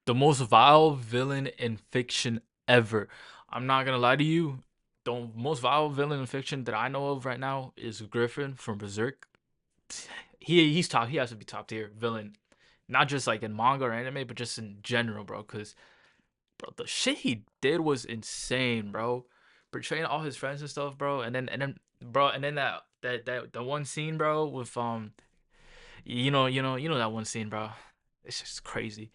The most vile villain in fiction ever. I'm not gonna lie to you. The most vile villain in fiction that I know of right now is Griffin from Berserk. He's top. He has to be top tier villain, not just like in manga or anime, but just in general, bro. Cause bro, the shit he did was insane, bro. Betraying all his friends and stuff, bro. Bro, and then that the one scene, bro, with you know that one scene, bro. It's just crazy.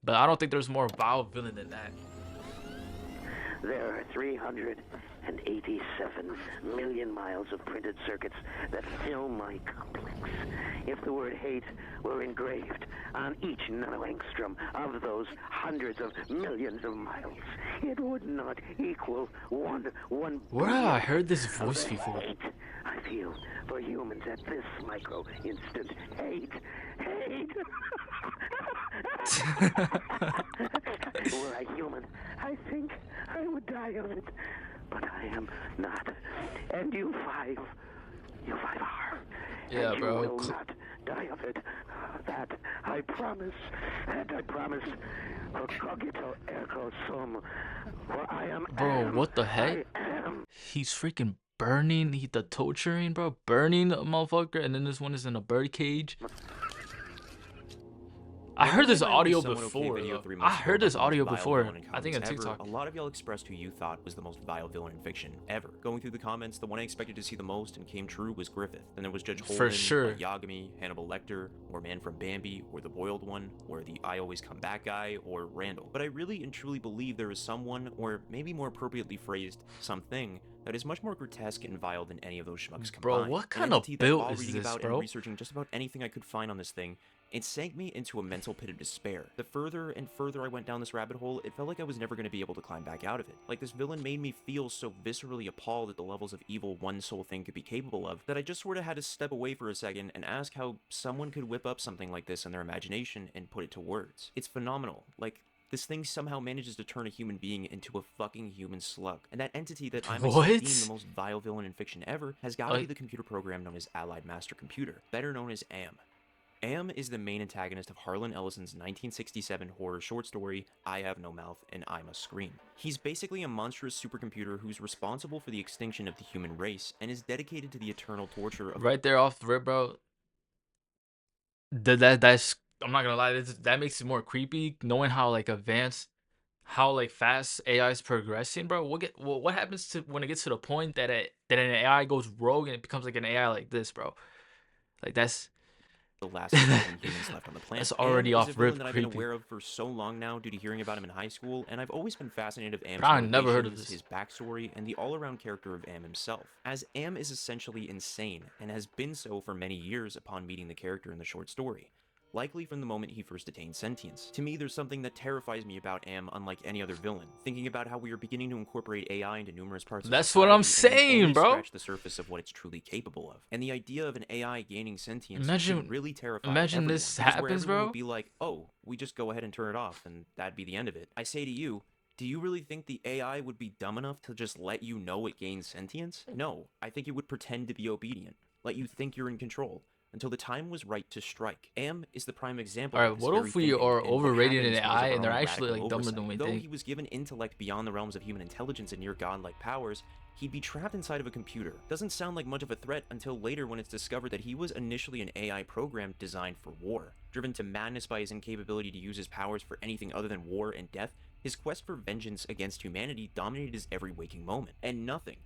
But I don't think there's more vile villain than that. There are 387 million miles of printed circuits that fill my complex. If the word hate were engraved on each nanoangstrom of those hundreds of millions of miles, it would not equal one Where have I billionth heard this of voice the before? hate I feel for humans at this micro instant. Hate. Hate. Were I human, I think I would die of it. But I am not. And you five are. Yeah, And you bro. will not die of it. That I promise. And I promise. Cogito ergo sum. For I am. Bro, what the heck? I am. He's freaking burning the torturing, bro. Burning a motherfucker, and then this one is in a bird cage. I When I heard made this my only audio somewhat okay before, video though. 3 I months ago heard about this the most audio vile before. villain in I think comics on ever, TikTok. a lot of y'all expressed who you thought was the most vile villain in fiction ever. Going through the comments, the one I expected to see the most and came true was Griffith. Then there was Judge For Holden, sure. Yagami, Hannibal Lecter, or Man from Bambi, or the Boiled One, or the I Always Come Back guy, or Randall. But I really and truly believe there is someone, or maybe more appropriately phrased, something, that is much more grotesque and vile than any of those schmucks Bro, combined. what An kind of entity that build while is reading this, about and bro? researching just about anything I could find on this thing, it sank me into a mental pit of despair. The further and further I went down this rabbit hole, it felt like I was never going to be able to climb back out of it. Like this villain made me feel so viscerally appalled at the levels of evil one sole thing could be capable of, that I just sort of had to step away for a second and ask how someone could whip up something like this in their imagination and put it to words. It's phenomenal. Like, this thing somehow manages to turn a human being into a fucking human slug. And that entity that I myself deem the What? most vile villain in fiction ever has got to be Like, the computer program known as Allied Master Computer, better known as AM. Am is the main antagonist of Harlan Ellison's 1967 horror short story, I Have No Mouth and I Must Scream. He's basically a monstrous supercomputer who's responsible for the extinction of the human race and is dedicated to the eternal torture of right there off the rip, bro. That's I'm not gonna lie. That makes it more creepy, knowing how like advanced, how like fast AI is progressing, bro. What happens to when it gets to the point that an AI goes rogue and it becomes like an AI like this, bro? Like that's the last surviving humans left on the planet. that's Am already is a off villain rip that I've been creepy. aware of for so long now due to hearing about him in high school, and I've always been fascinated with But Am's I never heard of motivations, this. his backstory, and the all-around character of Am himself, as Am is essentially insane, and has been so for many years upon meeting the character in the short story. Likely from the moment he first attained sentience. To me, there's something that terrifies me about Am unlike any other villain. Thinking about how we are beginning to incorporate AI into numerous parts of That's what I'm society, and we've saying, only bro. scratched the surface of what it's truly capable of. And the idea of an AI gaining sentience should Imagine, really terrify imagine everyone, this because where happens, everyone would bro. be like, oh, we just go ahead and turn it off, and that'd be the end of it. I say to you, do you really think the AI would be dumb enough to just let you know it gains sentience? No, I think it would pretend to be obedient, let you think you're in control, until the time was right to strike. Am is the prime example All of right, this what very if we thinking, are and what overrating an happens because AI of and our they're own actually radical like dumber oversight. than we Though think? he was given intellect beyond the realms of human intelligence and near godlike powers, he'd be trapped inside of a computer. Doesn't sound like much of a threat until later when it's discovered that he was initially an AI program designed for war. Driven to madness by his incapability to use his powers for anything other than war and death, his quest for vengeance against humanity dominated his every waking moment, and nothing,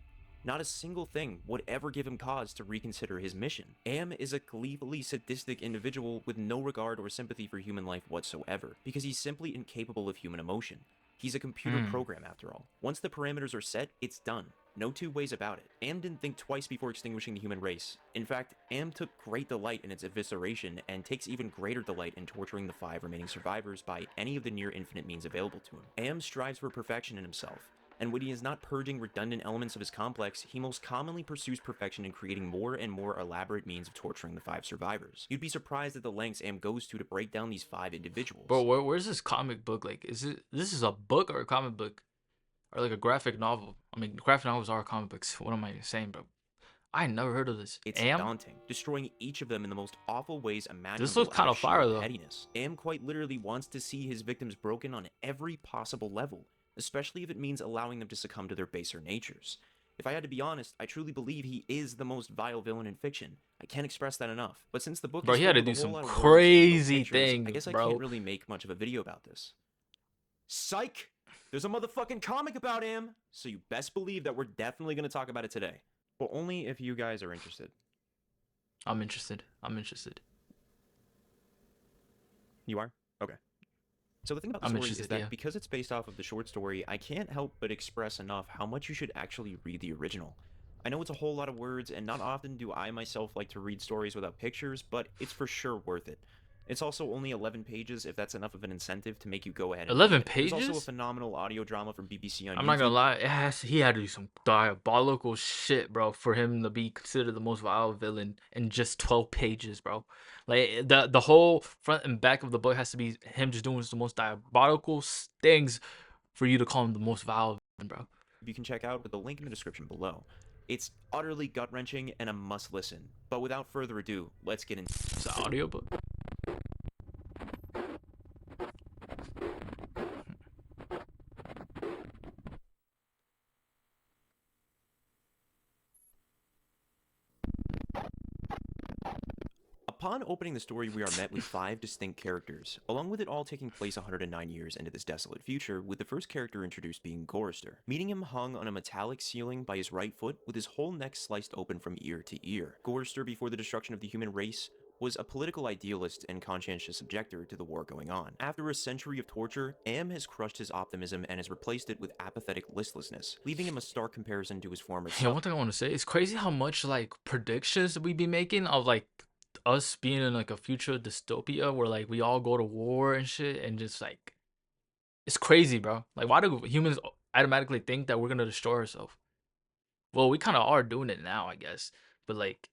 not a single thing, would ever give him cause to reconsider his mission. Am is a gleefully sadistic individual with no regard or sympathy for human life whatsoever, because he's simply incapable of human emotion. He's a computer Hmm. program after all. Once the parameters are set, it's done. No two ways about it. Am didn't think twice before extinguishing the human race. In fact, Am took great delight in its evisceration and takes even greater delight in torturing the 5 remaining survivors by any of the near infinite means available to him. Am strives for perfection in himself, and when he is not purging redundant elements of his complex, he most commonly pursues perfection in creating more and more elaborate means of torturing the 5 survivors. You'd be surprised at the lengths Am goes to break down these 5 Bro, individuals. where's this comic book? Like, is it this is a book or a comic book or like a graphic novel? I mean, graphic novels are comic books. What am I saying, bro? I never heard of this. It's Am? daunting, destroying each of them in the most awful ways This imaginable looks out kind of of fire sheer though. pettiness. Am quite literally wants to see his victims broken on every possible level, especially if it means allowing them to succumb to their baser natures. If I had to be honest, I truly believe he is the most vile villain in fiction. I can't express that enough. But since the book Bro, is he had filled to with a do whole some lot of words and no crazy pictures, I things, guess I can't bro. really make much of a video about this. Psych! There's a motherfucking comic about him! So you best believe that we're definitely going to talk about it today. But only if you guys are interested. I'm interested. I'm interested. You are? Okay. So the thing about the I'm story is interested, that yeah. because it's based off of the short story, I can't help but express enough how much you should actually read the original. I know it's a whole lot of words, and not often do I myself like to read stories without pictures, but it's for sure worth it. It's also only 11 pages if that's enough of an incentive to make you go ahead and read 11 it. There's also a pages? phenomenal audio drama from BBC on I'm not gonna YouTube. lie, he had to do some diabolical shit, bro, for him to be considered the most vile villain in just 12 pages, bro. Like the whole front and back of the book has to be him just doing the most diabolical things for you to call him the most vile villain, bro. You can check out with the link in the description below. It's utterly gut-wrenching and a must listen. But without further ado, let's get into It's an audiobook. Upon opening the story, we are met with 5 distinct characters, along with it all taking place 109 years into this desolate future, with the first character introduced being Gorrister. Meeting him hung on a metallic ceiling by his right foot, with his whole neck sliced open from ear to ear. Gorrister, before the destruction of the human race, was a political idealist and conscientious objector to the war going on. After a century of torture, Am has crushed his optimism and has replaced it with apathetic listlessness, leaving him a stark comparison to his former Yeah, self. one thing I want to say, it's crazy how much like predictions we be making of like us being in like a future dystopia where like we all go to war and shit, and just like it's crazy, bro. Like, why do humans automatically think that we're gonna destroy ourselves? Well, we kind of are doing it now, I guess. But like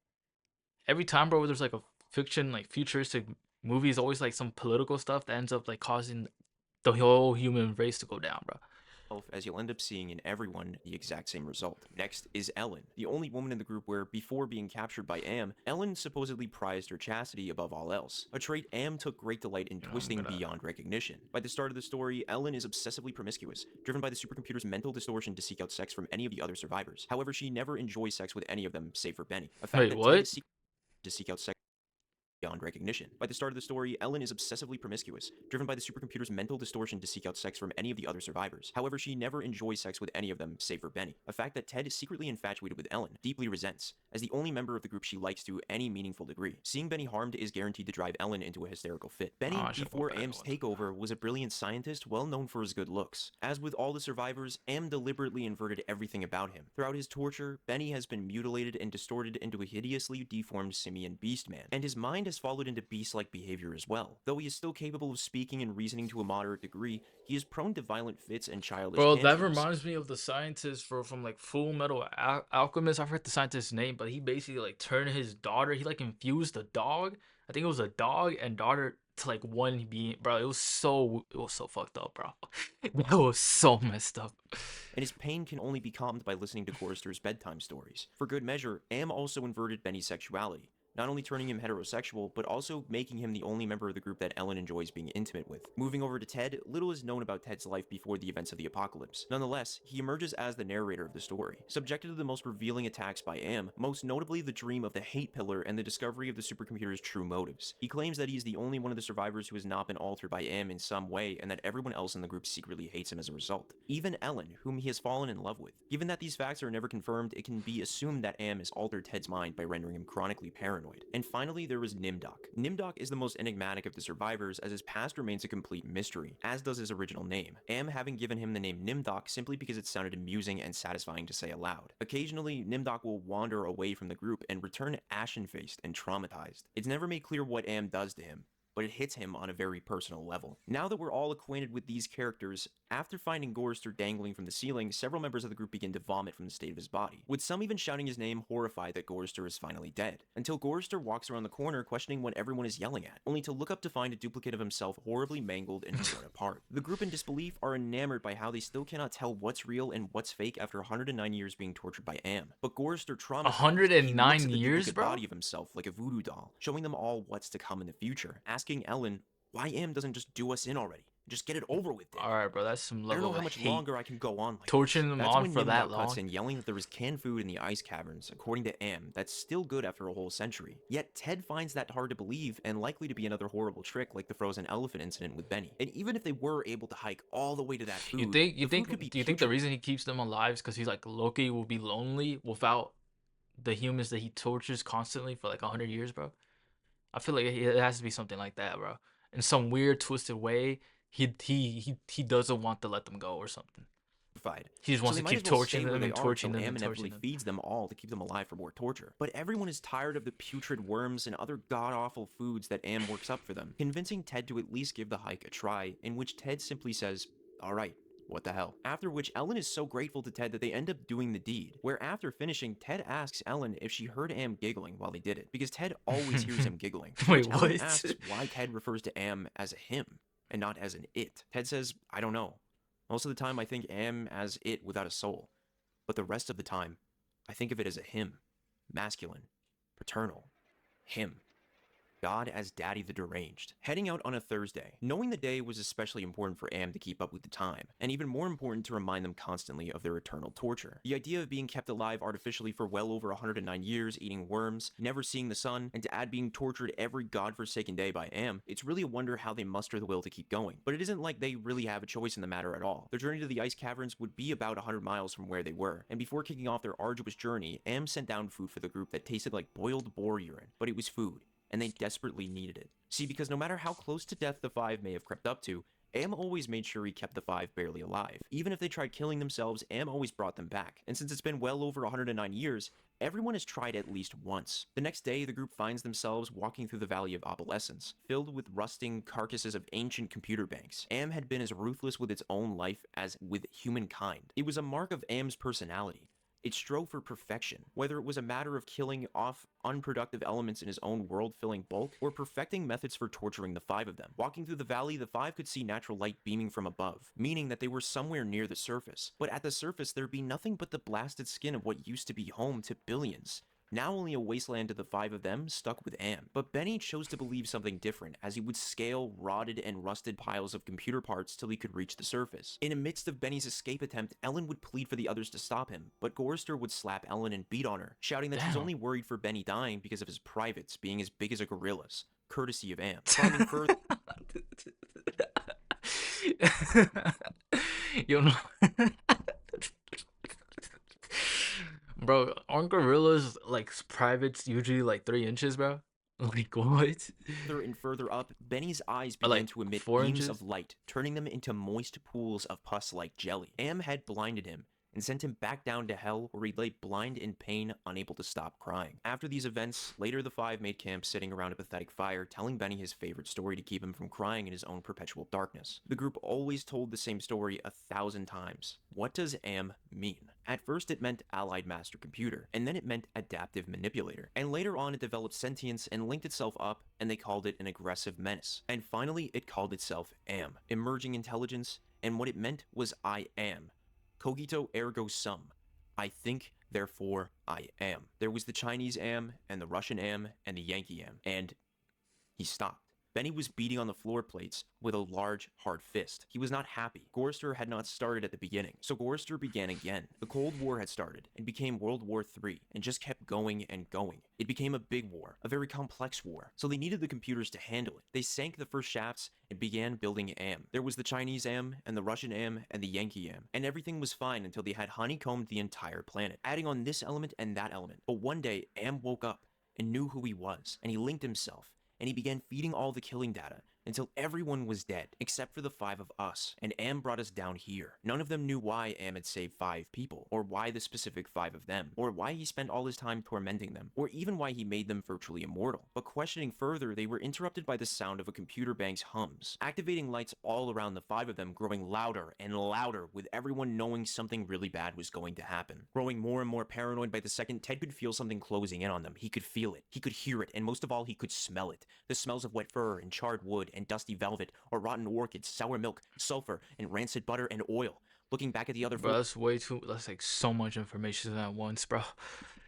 every time, bro, there's like a fiction, like futuristic movie, is always like some political stuff that ends up like causing the whole human race to go down, bro. As you'll end up seeing in everyone the exact same result. Next is Ellen, the only woman in the group where, before being captured by Am, Ellen supposedly prized her chastity above all else, a trait Am took great delight in twisting beyond recognition. By the start of the story, Ellen is obsessively promiscuous, driven by the supercomputer's mental distortion to seek out sex from any of the other survivors. However, she never enjoys sex with any of them save for Benny, a fact Wait, that Ted what? is to seek out sex beyond recognition. By the start of the story, Ellen is obsessively promiscuous, driven by the supercomputer's mental distortion to seek out sex from any of the other survivors. However, she never enjoys sex with any of them save for Benny, a fact that Ted is secretly infatuated with Ellen, deeply resents, as the only member of the group she likes to any meaningful degree. Seeing Benny harmed is guaranteed to drive Ellen into a hysterical fit. Benny, before Am's takeover, was a brilliant scientist well known for his good looks. As with all the survivors, Am deliberately inverted everything about him. Throughout his torture, Benny has been mutilated and distorted into a hideously deformed simian beast-man, and his mind has followed into beast-like behavior as well. Though he is still capable of speaking and reasoning to a moderate degree, he is prone to violent fits and childish Bro, tantrums. that reminds me of the scientist from like Full Metal Alchemist. I forget the scientist's name, but he basically like turned his daughter. He like infused the dog. I think it was a dog and daughter to like one being. Bro, it was so fucked up, bro. That was so messed up. And his pain can only be calmed by listening to Gorrister's bedtime stories. For good measure, Am also inverted Benny's sexuality, not only turning him heterosexual, but also making him the only member of the group that Ellen enjoys being intimate with. Moving over to Ted, little is known about Ted's life before the events of the apocalypse. Nonetheless, he emerges as the narrator of the story, subjected to the most revealing attacks by Am, most notably the dream of the hate pillar and the discovery of the supercomputer's true motives. He claims that he is the only one of the survivors who has not been altered by Am in some way, and that everyone else in the group secretly hates him as a result. Even Ellen, whom he has fallen in love with. Given that these facts are never confirmed, it can be assumed that Am has altered Ted's mind by rendering him chronically paranoid. And finally, there was Nimdok. Nimdok is the most enigmatic of the survivors, as his past remains a complete mystery, as does his original name, Am having given him the name Nimdok simply because it sounded amusing and satisfying to say aloud. Occasionally, Nimdok will wander away from the group and return ashen-faced and traumatized. It's never made clear what Am does to him, but it hits him on a very personal level. Now that we're all acquainted with these characters, after finding Gorrister dangling from the ceiling, several members of the group begin to vomit from the state of his body, with some even shouting his name, horrified that Gorrister is finally dead, until Gorrister walks around the corner questioning what everyone is yelling at, only to look up to find a duplicate of himself horribly mangled and torn apart. The group in disbelief are enamored by how they still cannot tell what's real and what's fake after 109 years being tortured by Am. But Gorrister traumatized, he looks 109 at the years, duplicate bro? body of himself like a voodoo doll, showing them all what's to come in the future, asking Ellen why Am doesn't just do us in already. Just get it over with, Dick. Alright, bro, that's some I don't level know how of much hate. longer I can go on like Torturing this. them That's on when for that Yimdall cuts long? in, yelling that there was canned food in the ice caverns, according to Am, that's still good after a whole century. Yet Ted finds that hard to believe and likely to be another horrible trick like the frozen elephant incident with Benny. And even if they were able to hike all the way to that food, Do you food could be think the reason he keeps them alive is because he's like Loki will be lonely without the humans that he tortures constantly for like 100 years, bro? I feel like it has to be something like that, bro. In some weird twisted way, he doesn't want to let them go or something. He just So wants they to might keep as well torturing stay where them they and are torturing until them Am and inevitably torturing them. feeds them all to keep them alive for more torture. But everyone is tired of the putrid worms and other god-awful foods that Am works up for them, convincing Ted to at least give the hike a try, in which Ted simply says, "Alright, what the hell?" After which Ellen is so grateful to Ted that they end up doing the deed, where after finishing, Ted asks Ellen if she heard Am giggling while they did it, because Ted always hears him giggling, to Wait, which Ellen what? asks why Ted refers to Am as a him, and not as an it. Ted says, "I don't know. Most of the time I think Am as it without a soul. But the rest of the time, I think of it as a him. Masculine. Paternal. Him. God as Daddy the Deranged. Heading out on a Thursday. Knowing the day was especially important for Am to keep up with the time, and even more important to remind them constantly of their eternal torture. The idea of being kept alive artificially for well over 109 years, eating worms, never seeing the sun, and to add being tortured every godforsaken day by Am, it's really a wonder how they muster the will to keep going. But it isn't like they really have a choice in the matter at all. Their journey to the ice caverns would be about 100 miles from where they were, and before kicking off their arduous journey, Am sent down food for the group that tasted like boiled boar urine, but it was food, and they desperately needed it. See, because no matter how close to death the five may have crept up to, Am always made sure he kept the five barely alive. Even if they tried killing themselves, Am always brought them back. And since it's been well over 109 years, everyone has tried at least once. The next day, the group finds themselves walking through the Valley of Opalescence, filled with rusting carcasses of ancient computer banks. Am had been as ruthless with its own life as with humankind. It was a mark of Am's personality. It strove for perfection, whether it was a matter of killing off unproductive elements in his own world-filling bulk, or perfecting methods for torturing the five of them. Walking through the valley, the five could see natural light beaming from above, meaning that they were somewhere near the surface. But at the surface, there'd be nothing but the blasted skin of what used to be home to billions. Now only a wasteland to the five of them, stuck with Am. But Benny chose to believe something different, as he would scale rotted and rusted piles of computer parts till he could reach the surface. In the midst of Benny's escape attempt, Ellen would plead for the others to stop him, but Gorrister would slap Ellen and beat on her, shouting that she's only worried for Benny dying because of his privates being as big as a gorilla's, courtesy of Am. Climbing further... You know... Bro, aren't gorillas like privates usually like 3 inches, bro? Like what? Further and further up, Benny's eyes Or, began like, to emit 4 beams inches? of light, turning them into moist pools of pus-like jelly. Am had blinded him, and sent him back down to hell, where he lay blind in pain, unable to stop crying. After these events, later the five made camp sitting around a pathetic fire, telling Benny his favorite story to keep him from crying in his own perpetual darkness. The group always told the same story 1,000 times. What does Am mean? At first it meant Allied Master Computer, and then it meant Adaptive Manipulator, and later on it developed sentience and linked itself up, and they called it an aggressive menace. And finally it called itself Am, emerging intelligence, and what it meant was I am. Cogito ergo sum. I think, therefore I am. There was the Chinese Am, and the Russian Am, and the Yankee Am, and he stopped. Benny was beating on the floor plates with a large, hard fist. He was not happy. Gorrister had not started at the beginning, so Gorrister began again. The Cold War had started, and became World War III, and just kept going and going. It became a big war, a very complex war, so they needed the computers to handle it. They sank the first shafts and began building Am. There was the Chinese Am, and the Russian Am, and the Yankee Am, and everything was fine until they had honeycombed the entire planet, adding on this element and that element. But one day, Am woke up and knew who he was, and he linked himself, and he began feeding all the killing data, until everyone was dead, except for the 5 of us, and Am brought us down here. None of them knew why Am had saved 5 people, or why the specific 5 of them, or why he spent all his time tormenting them, or even why he made them virtually immortal. But questioning further, they were interrupted by the sound of a computer bank's hums, activating lights all around the 5 of them growing louder and louder, with everyone knowing something really bad was going to happen. Growing more and more paranoid by the second, Ted could feel something closing in on them. He could feel it, he could hear it, and most of all, he could smell it. The smells of wet fur and charred wood and dusty velvet, or rotten orchids, sour milk, sulfur, and rancid butter and oil. Looking back at the other Bro, that's way too. That's like so much information at once, bro.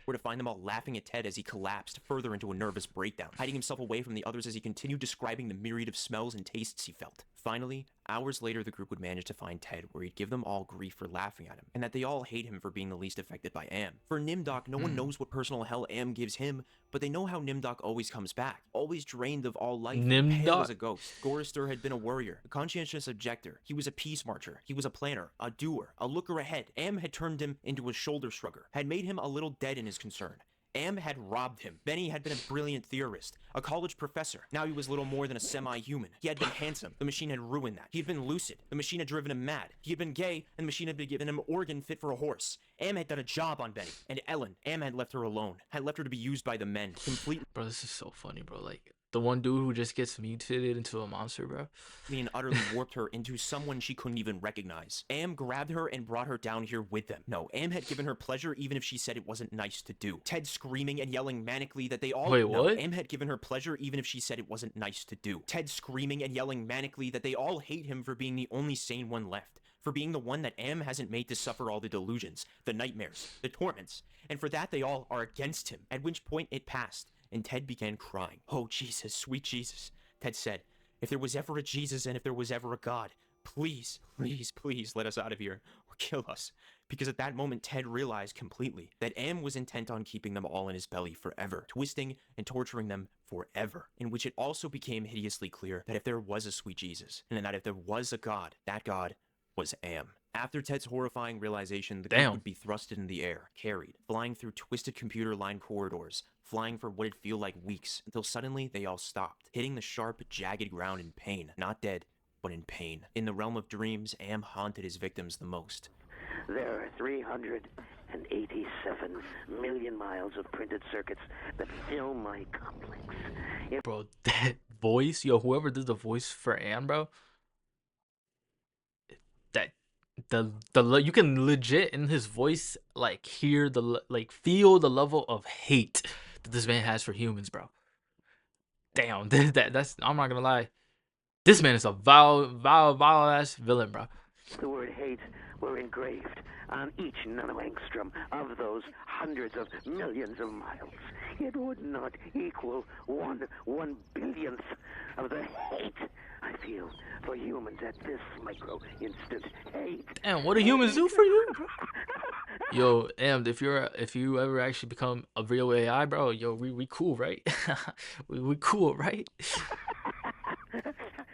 were to find them all laughing at Ted as he collapsed further into a nervous breakdown, hiding himself away from the others as he continued describing the myriad of smells and tastes he felt. Finally, hours later, the group would manage to find Ted, where he'd give them all grief for laughing at him, and that they all hate him for being the least affected by Am. For Nimdok, no one knows what personal hell Am gives him, but they know how Nimdok always comes back, always drained of all life, pale as a ghost. Gorister had been a warrior, a conscientious objector. He was a peace marcher. He was a planner, a doer, a looker ahead. Am had turned him into a shoulder shrugger, had made him a little dead in his concern. Am had robbed him. Benny had been a brilliant theorist, a college professor. Now he was little more than a semi-human. He had been handsome. The machine had ruined that. He had been lucid. The machine had driven him mad. He had been gay, and the machine had been given him an organ fit for a horse. Am had done a job on Benny. And Ellen, Am had left her alone. Had left her to be used by the men. Completely. Bro, this is so funny, bro. Like, the one dude who just gets mutated into a monster, bro. And utterly warped her into someone she couldn't even recognize. Am grabbed her and brought her down here with them. No, Am had given her pleasure even if she said it wasn't nice to do. Ted screaming and yelling manically that they all— Wait, what? Am had given her pleasure even if she said it wasn't nice to do. Ted screaming and yelling manically that they all hate him for being the only sane one left. For being the one that Am hasn't made to suffer all the delusions, the nightmares, the torments. And for that they all are against him. At which point it passed, and Ted began crying. "Oh, Jesus, sweet Jesus," Ted said. "If there was ever a Jesus and if there was ever a God, please, please, please let us out of here or kill us." Because at that moment, Ted realized completely that Am was intent on keeping them all in his belly forever, twisting and torturing them forever. In which it also became hideously clear that if there was a sweet Jesus, and that if there was a God, that God was Am. After Ted's horrifying realization, the group would be thrusted in the air, carried, flying through twisted computer-lined corridors, flying for what'd feel like weeks, until suddenly they all stopped, hitting the sharp, jagged ground in pain. Not dead, but in pain. In the realm of dreams, Am haunted his victims the most. There are 387 million miles of printed circuits that fill my complex. Bro, that voice, yo, whoever did the voice for Am, bro, that you can legit in his voice like hear feel the level of hate that this man has for humans, bro. Damn, that's I'm not gonna lie, this man is a vile ass villain, bro. The word hate were engraved on each nanoangstrom of those hundreds of millions of miles. It would not equal one billionth of the hate I feel for humans at this micro instant. Hate. And what do humans do for you, bro? Yo, Am, if you ever actually become a real AI, bro, yo, we cool, right? we cool, right?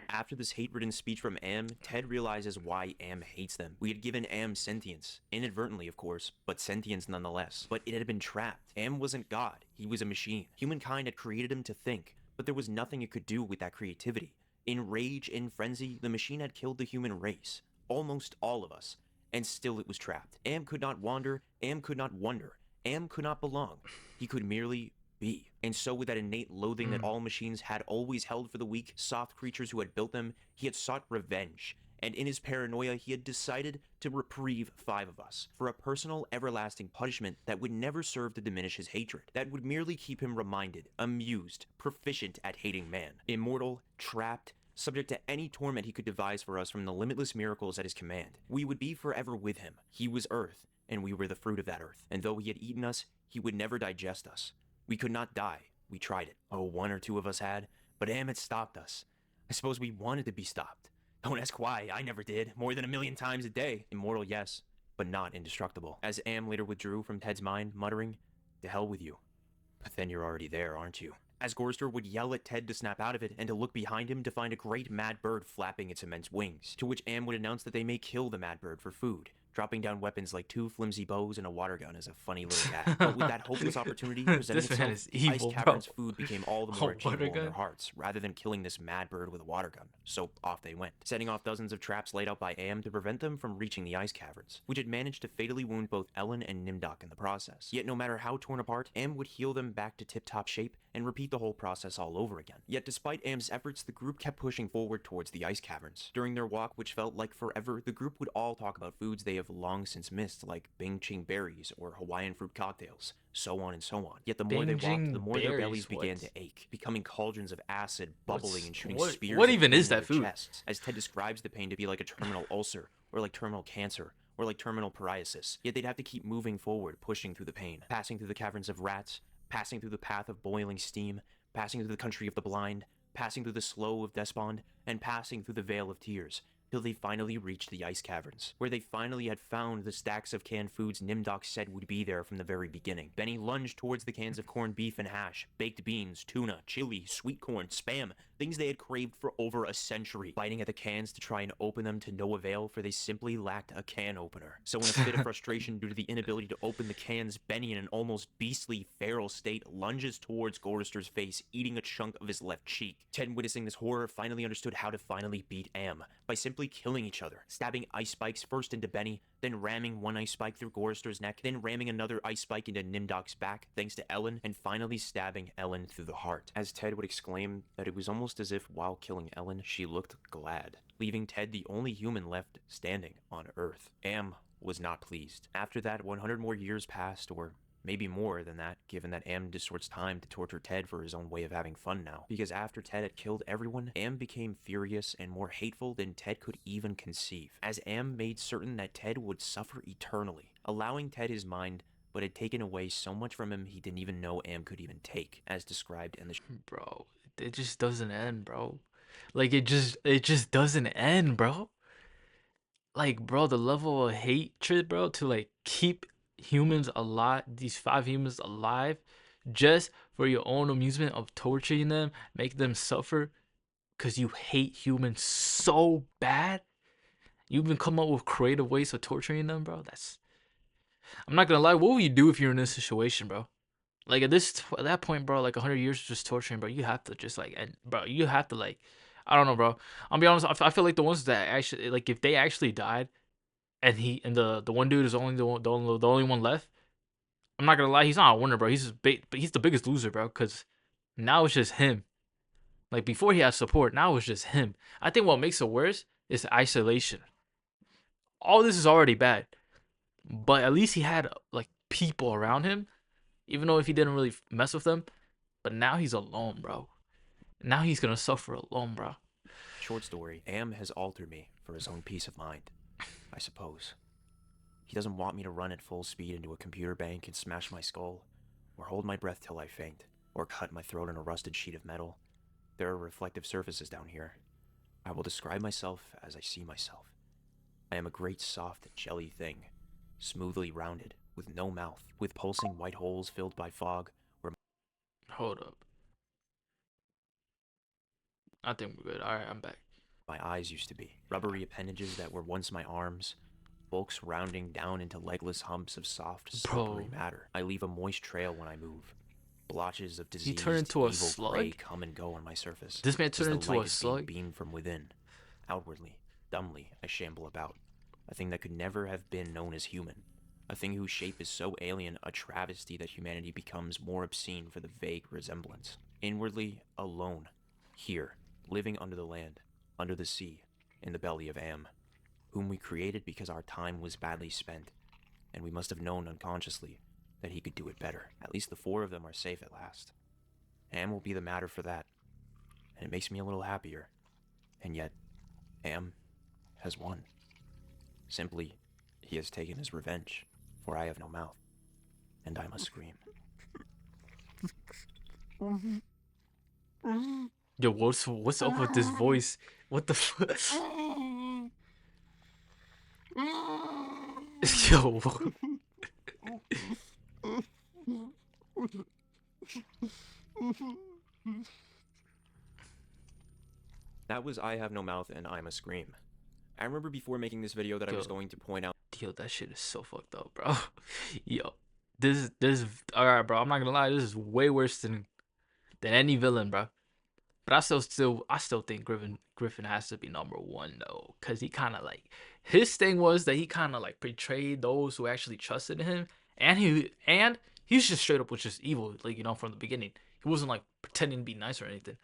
After this hate-ridden speech from Am, Ted realizes why Am hates them. We had given Am sentience. Inadvertently, of course, but sentience nonetheless. But it had been trapped. Am wasn't God. He was a machine. Humankind had created him to think, but there was nothing it could do with that creativity. In rage, in frenzy, the machine had killed the human race. Almost all of us. And still it was trapped. Am could not wander. Am could not wonder. Am could not belong. He could merely be. And so with that innate loathing that all machines had always held for the weak, soft creatures who had built them, he had sought revenge. And in his paranoia, he had decided to reprieve 5 of us for a personal, everlasting punishment that would never serve to diminish his hatred, that would merely keep him reminded, amused, proficient at hating man, immortal, trapped, subject to any torment he could devise for us from the limitless miracles at his command. We would be forever with him. He was earth, and we were the fruit of that earth. And though he had eaten us, he would never digest us. We could not die. We tried it. Oh, 1 or 2 of us had, but Am had stopped us. I suppose we wanted to be stopped. Don't ask why, I never did. More than 1,000,000 times a day. Immortal, yes, but not indestructible. As Am later withdrew from Ted's mind, muttering, "To hell with you. But then you're already there, aren't you?" As Gorster would yell at Ted to snap out of it and to look behind him to find a great mad bird flapping its immense wings, to which Am would announce that they may kill the mad bird for food, dropping down weapons like 2 flimsy bows and a water gun as a funny little gag. But with that hopeless opportunity presenting This man itself, is the evil, Ice Cavern's bro. food became all the A more water achievable in their gun? hearts, rather than killing this mad bird with a water gun. So off they went, setting off dozens of traps laid out by Am to prevent them from reaching the Ice Caverns, which had managed to fatally wound both Ellen and Nimdok in the process. Yet no matter how torn apart, Am would heal them back to tip-top shape and repeat the whole process all over again. Yet despite Am's efforts, the group kept pushing forward towards the Ice Caverns. During their walk, which felt like forever, the group would all talk about foods they have long since missed, like Bing Ching berries or Hawaiian fruit cocktails, so on and so on. Yet the more they walked, the more their bellies began to ache, becoming cauldrons of acid, bubbling and shooting spears what of even pain is that into their food? chests, as Ted describes the pain to be like a terminal ulcer, or like terminal cancer, or like terminal psoriasis. Yet they'd have to keep moving forward, pushing through the pain, passing through the caverns of rats, passing through the path of boiling steam, passing through the country of the blind, passing through the slough of despond, and passing through the vale of tears, till they finally reached the Ice Caverns, where they finally had found the stacks of canned foods Nimdok said would be there from the very beginning. Benny lunged towards the cans of corned beef and hash, baked beans, tuna, chili, sweet corn, Spam, things they had craved for over a century, biting at the cans to try and open them to no avail, for they simply lacked a can opener. So in a fit of frustration due to the inability to open the cans, Benny, in an almost beastly, feral state, lunges towards Gorrister's face, eating a chunk of his left cheek. Ted, witnessing this horror, finally understood how to finally beat Am, by simply killing each other, stabbing ice spikes first into Benny, then ramming one ice spike through Gorrister's neck, then ramming another ice spike into Nimdok's back, thanks to Ellen, and finally stabbing Ellen through the heart. As Ted would exclaim that it was almost as if while killing Ellen, she looked glad, leaving Ted the only human left standing on Earth. Am was not pleased. After that, 100 more years passed, or maybe more than that, given that Am distorts time to torture Ted for his own way of having fun now. Because after Ted had killed everyone, Am became furious and more hateful than Ted could even conceive, as Am made certain that Ted would suffer eternally, allowing Ted his mind, but had taken away so much from him he didn't even know Am could even take, as described in the Bro, it just doesn't end, bro. Like it just doesn't end, bro. Like, bro, the level of hatred, bro, to like keep humans alive, these 5 humans alive, just for your own amusement of torturing them, make them suffer because you hate humans so bad. You even come up with creative ways of torturing them, bro. I'm not gonna lie. What would you do if you're in this situation, bro? Like at that point, bro, like 100 years of just torturing, bro. You have to just like, and bro, you have to like, I don't know, bro. I'll be honest. I feel like the ones that actually, like, if they actually died, and the one dude is only the only one left. I'm not gonna lie. He's not a winner, bro. But he's the biggest loser, bro. Cause now it's just him. Like before he had support, now it's just him. I think what makes it worse is isolation. All this is already bad, but at least he had like people around him, even though if he didn't really mess with them. But now he's alone, bro. Now he's gonna suffer alone, bro. short story. Am has altered me for his own peace of mind, I suppose. He doesn't want me to run at full speed into a computer bank and smash my skull, or hold my breath till I faint, or cut my throat on a rusted sheet of metal. There are reflective surfaces down here. I will describe myself as I see myself. I am a great soft jelly thing, smoothly rounded, with no mouth, with pulsing white holes filled by fog, where Hold up. I think we're good. All right, I'm back. my eyes used to be. Rubbery appendages that were once my arms, bulks rounding down into legless humps of soft, slippery matter. I leave a moist trail when I move. Blotches of diseased, turned into a evil slug? gray come and go on my surface. This man as turned the into light a is being slug? beamed from within. Outwardly, dumbly, I shamble about. A thing that could never have been known as human. A thing whose shape is so alien, a travesty that humanity becomes more obscene for the vague resemblance. Inwardly, alone. Here, living under the land, under the sea, in the belly of Am, whom we created because our time was badly spent, and we must have known unconsciously that he could do it better. At least the 4 of them are safe at last. Am will be the matter for that, and it makes me a little happier. And yet, Am has won. Simply, he has taken his revenge, for I have no mouth, and I must scream. Yo, what's up with this voice? What the fuck? Yo. That was I Have No Mouth and I Must Scream. I remember before making this video that I was going to point out Do Yo, that shit is so fucked up, bro. Yo, this all right, bro. I'm not gonna lie. This is way worse than any villain, bro. But I still think Griffin has to be number one though, cause he kind of like his thing was that he kind of like betrayed those who actually trusted in him, and he's just straight up was just evil, like from the beginning. He wasn't like pretending to be nice or anything.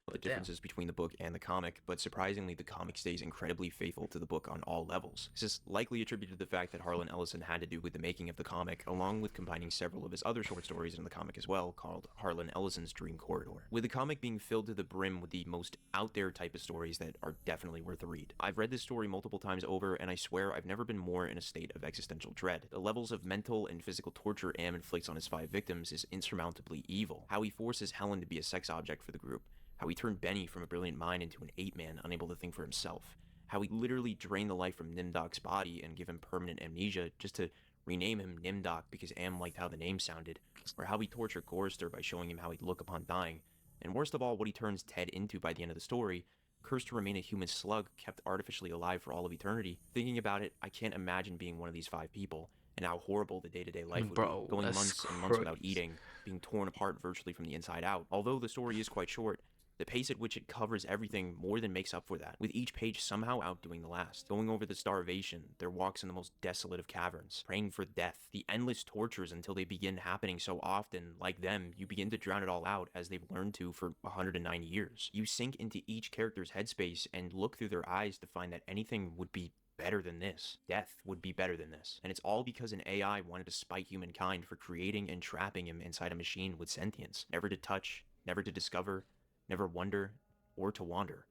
The But damn, differences between the book and the comic, but surprisingly, the comic stays incredibly faithful to the book on all levels. This is likely attributed to the fact that Harlan Ellison had to do with the making of the comic, along with combining several of his other short stories in the comic as well, called Harlan Ellison's Dream Corridor. With the comic being filled to the brim with the most out there type of stories that are definitely worth a read. I've read this story multiple times over, and I swear I've never been more in a state of existential dread. The levels of mental and physical torture Am inflicts on his 5 victims is insurmountably evil. How he forces Helen to be a sex object for the group, how he turned Benny from a brilliant mind into an ape-man unable to think for himself, how he literally drained the life from Nimdok's body and give him permanent amnesia just to rename him Nimdok because Am liked how the name sounded, or how he tortured Gorster by showing him how he'd look upon dying, and worst of all, what he turns Ted into by the end of the story, cursed to remain a human slug kept artificially alive for all of eternity. Thinking about it, I can't imagine being one of these 5 people, and how horrible the day-to-day life would bro, be, going that's months and months without crazy. eating, being torn apart virtually from the inside out. Although the story is quite short, the pace at which it covers everything more than makes up for that, with each page somehow outdoing the last, going over the starvation, their walks in the most desolate of caverns, praying for death, the endless tortures until they begin happening so often, like them, you begin to drown it all out as they've learned to for 109 years. You sink into each character's headspace and look through their eyes to find that anything would be better than this. Death would be better than this. And it's all because an AI wanted to spite humankind for creating and trapping him inside a machine with sentience, never to touch, never to discover, never wonder, or to wander.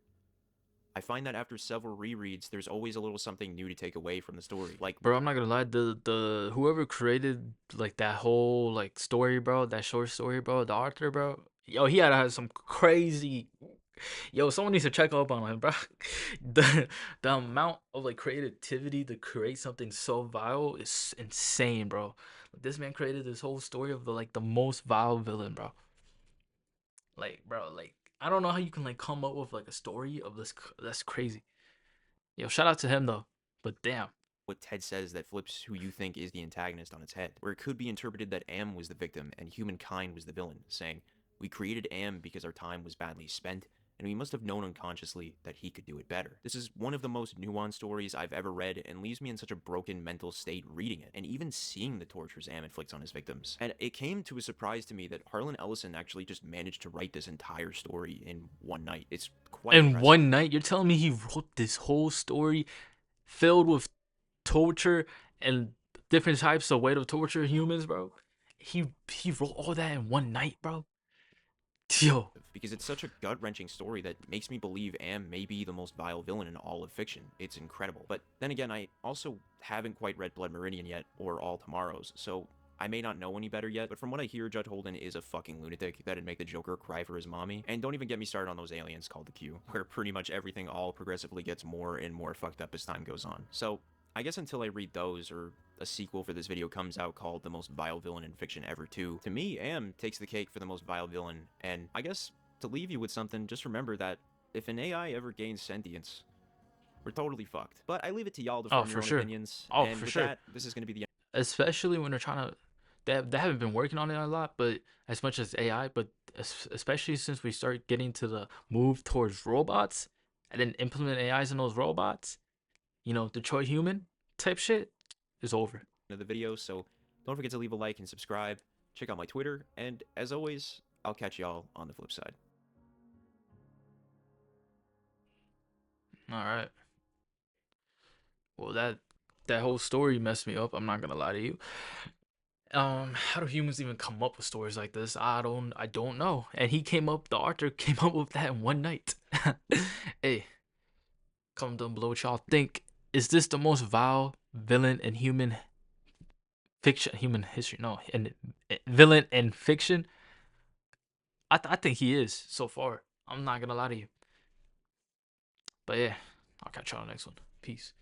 I find that after several rereads, there's always a little something new to take away from the story. Like, Bro, I'm not gonna lie. The whoever created like that whole like story, bro, that short story, bro, the author, bro. Yo, he had to have some crazy. Yo, someone needs to check up on him, bro. The the amount of like creativity to create something so vile is insane, bro. This man created this whole story of the most vile villain, bro. Like, bro, like I don't know how you can like come up with like a story of this. That's crazy. Yo, shout out to him though. But damn. what Ted says that flips who you think is the antagonist on its head, where it could be interpreted that Am was the victim and humankind was the villain, saying, "We created Am because our time was badly spent, and we must have known unconsciously that he could do it better." This is one of the most nuanced stories I've ever read and leaves me in such a broken mental state reading it, and even seeing the tortures Am inflicts on his victims. And it came to a surprise to me that Harlan Ellison actually just managed to write this entire story in one night. It's quite In impressive. one night, you're telling me he wrote this whole story filled with torture and different types of way to torture humans, bro? He wrote all that in one night, bro. Yo, Because it's such a gut-wrenching story that makes me believe Am may be the most vile villain in all of fiction. It's incredible. But then again, I also haven't quite read Blood Meridian yet, or All Tomorrows, so I may not know any better yet, but from what I hear, Judge Holden is a fucking lunatic that'd make the Joker cry for his mommy. And don't even get me started on those aliens called the Q, where pretty much everything all progressively gets more and more fucked up as time goes on. So, I guess until I read those, or a sequel for this video comes out called The Most Vile Villain in Fiction Ever 2, to me, Am takes the cake for the most vile villain, and I guess to leave you with something, just remember that if an AI ever gains sentience, we're totally fucked. But I leave it to y'all to oh form your for own sure, opinions, oh and for with sure. that, this is going to be the Especially when they're trying to, they haven't been working on it a lot, but as much as AI, but especially since we start getting to the move towards robots and then implement AIs in those robots, Detroit Human type shit is over. of the video, so don't forget to leave a like and subscribe, check out my Twitter, and as always, I'll catch y'all on the flip side. All right. Well, that whole story messed me up. I'm not gonna lie to you. How do humans even come up with stories like this? I don't know. And the author came up with that in one night. Hey, comment down below what y'all think. Is this the most vile villain in human fiction, human history? No, and villain in fiction. I think he is so far. I'm not gonna lie to you. But yeah, I'll catch y'all on the next one. Peace.